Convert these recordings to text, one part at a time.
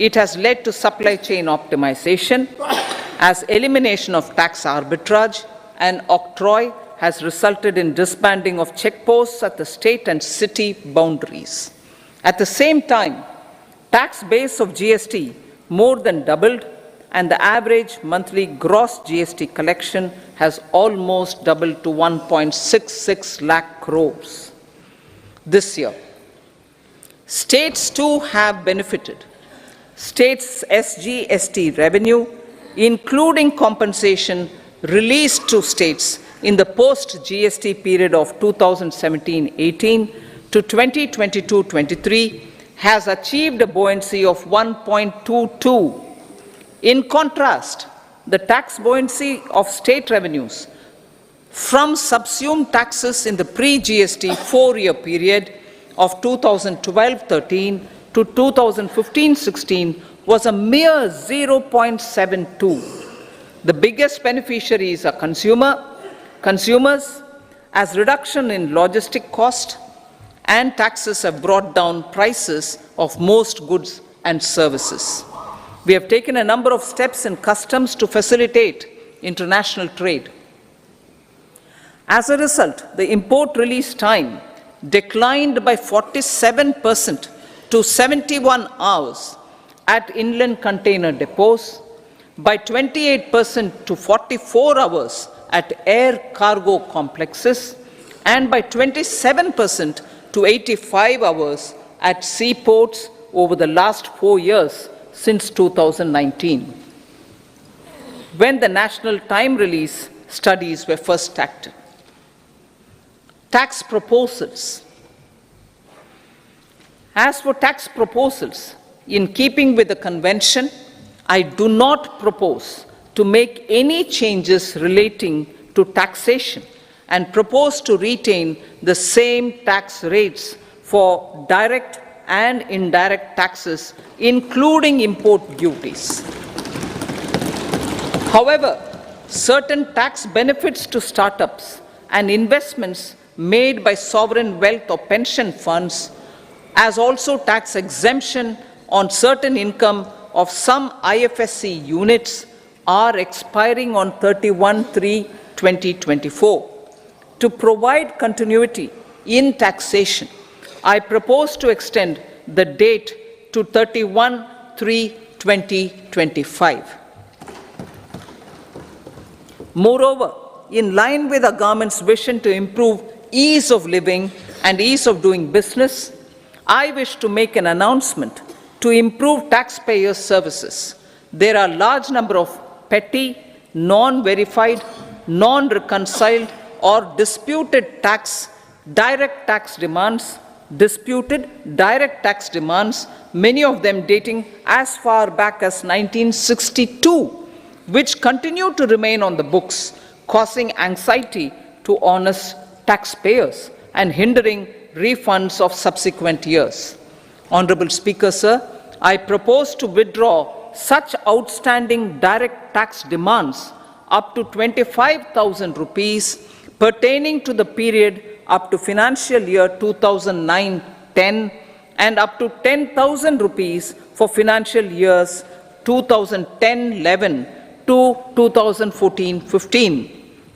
It has led to supply chain optimization, as elimination of tax arbitrage and octroi has resulted in disbanding of checkposts at the state and city boundaries. At the same time, tax base of GST more than doubled, and the average monthly gross GST collection has almost doubled to 1.66 lakh crores this year. States too have benefited. States' SGST revenue, including compensation released to states in the post-GST period of 2017-18 to 2022-23, has achieved a buoyancy of 1.22. In contrast, the tax buoyancy of state revenues from subsumed taxes in the pre-GST four-year period of 2012-13 to 2015-16 was a mere 0.72. The biggest beneficiaries are consumers, as reduction in logistic cost and taxes have brought down prices of most goods and services. We have taken a number of steps in customs to facilitate international trade. As a result, the import release time declined by 47% to 71 hours at inland container depots, by 28% to 44 hours at air cargo complexes, and by 27% to 85 hours at seaports over the last 4 years since 2019, when the national time release studies were first acted. Tax proposals. As for tax proposals, in keeping with the convention, I do not propose to make any changes relating to taxation and propose to retain the same tax rates for direct and indirect taxes, including import duties. However, certain tax benefits to startups and investments made by sovereign wealth or pension funds, as also tax exemption on certain income of some IFSC units, are expiring on 31/3/2024. To provide continuity in taxation, I propose to extend the date to 31/3/2025. Moreover, in line with our government's vision to improve ease of living and ease of doing business, I wish to make an announcement to improve taxpayers' services. There are a large number of petty, non-verified, non-reconciled, or disputed direct tax demands, many of them dating as far back as 1962, which continue to remain on the books, causing anxiety to honest taxpayers and hindering refunds of subsequent years. Honorable Speaker, sir, I propose to withdraw such outstanding direct tax demands up to 25,000 rupees pertaining to the period up to financial year 2009-10 and up to 10,000 rupees for financial years 2010-11 to 2014-15.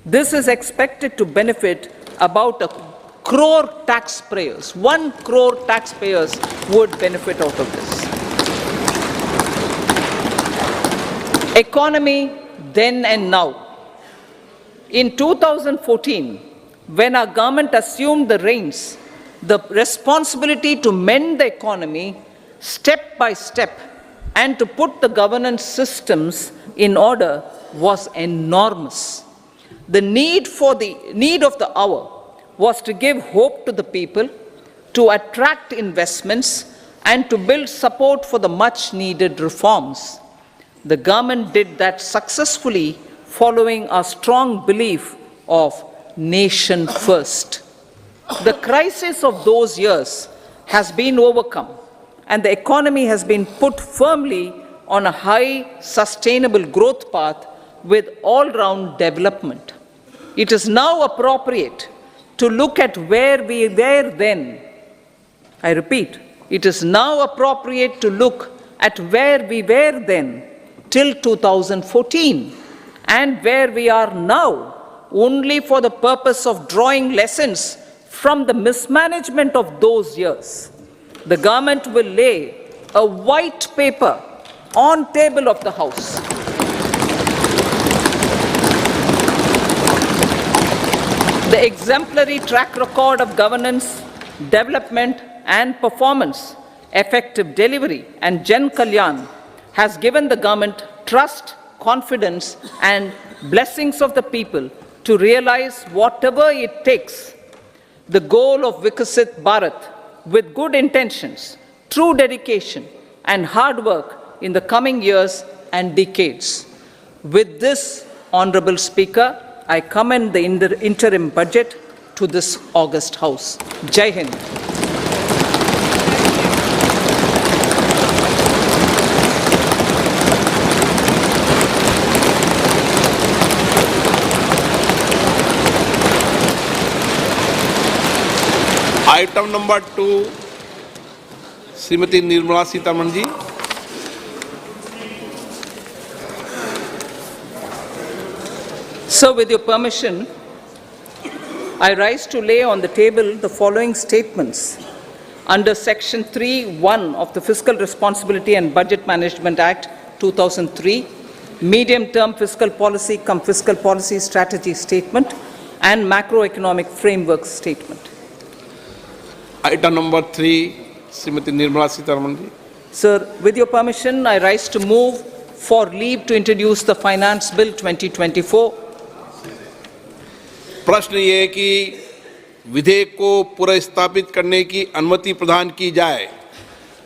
This is expected to benefit about 1 crore taxpayers. 1 crore taxpayers would benefit out of this. Economy then and now. In 2014, when our government assumed the reins, the responsibility to mend the economy step by step and to put the governance systems in order was enormous. The need of the hour was to give hope to the people, to attract investments, and to build support for the much-needed reforms. The government did that successfully, following a strong belief of nation first. The crisis of those years has been overcome, and the economy has been put firmly on a high, sustainable growth path with all-round development. It is now appropriate to look at where we were then. I repeat, it is now appropriate to look at where we were then till 2014 and where we are now only for the purpose of drawing lessons from the mismanagement of those years. The government will lay a white paper on table of the House. The exemplary track record of governance, development and performance, effective delivery and Jan Kalyan has given the government trust, confidence and blessings of the people to realize whatever it takes, the goal of Vikasit Bharat with good intentions, true dedication and hard work in the coming years and decades. With this, Honorable Speaker, I commend the interim budget to this august House. Jai Hind. Item number 2 Shrimati Nirmala Sitharaman ji. So, with your permission, I rise to lay on the table the following statements under Section 3(1) of the Fiscal Responsibility and Budget Management Act 2003, Medium-Term Fiscal Policy cum Fiscal Policy Strategy Statement and Macroeconomic Framework Statement. Item number 3 Shrimati Nirmala Sitharaman ji. Sir, with your permission, I rise to move for leave to introduce the Finance Bill 2024. प्रश्न ये है कि विधेयक को पुनर्स्थापित करने की अनुमति प्रदान की जाए।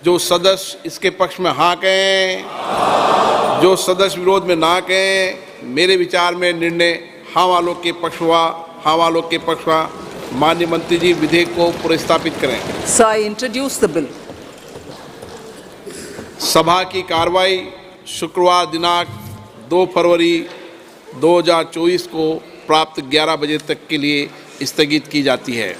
जो सदस्य इसके पक्ष में हाँ कहें, जो सदस्य विरोध में ना कहें। मेरे विचार में निर्णय हाँ वालों के पक्ष हुआ, हाँ वालों के पक्ष हुआ। माननीय मंत्री जी, विधेयक को पुनर्स्थापित करें। So I introduce the bill. सभा की कार्रवाई शुक्रवार दिनांक 2 फरवरी 2024 को प्राप्त 11 बजे तक के लिए स्थगित की जाती है।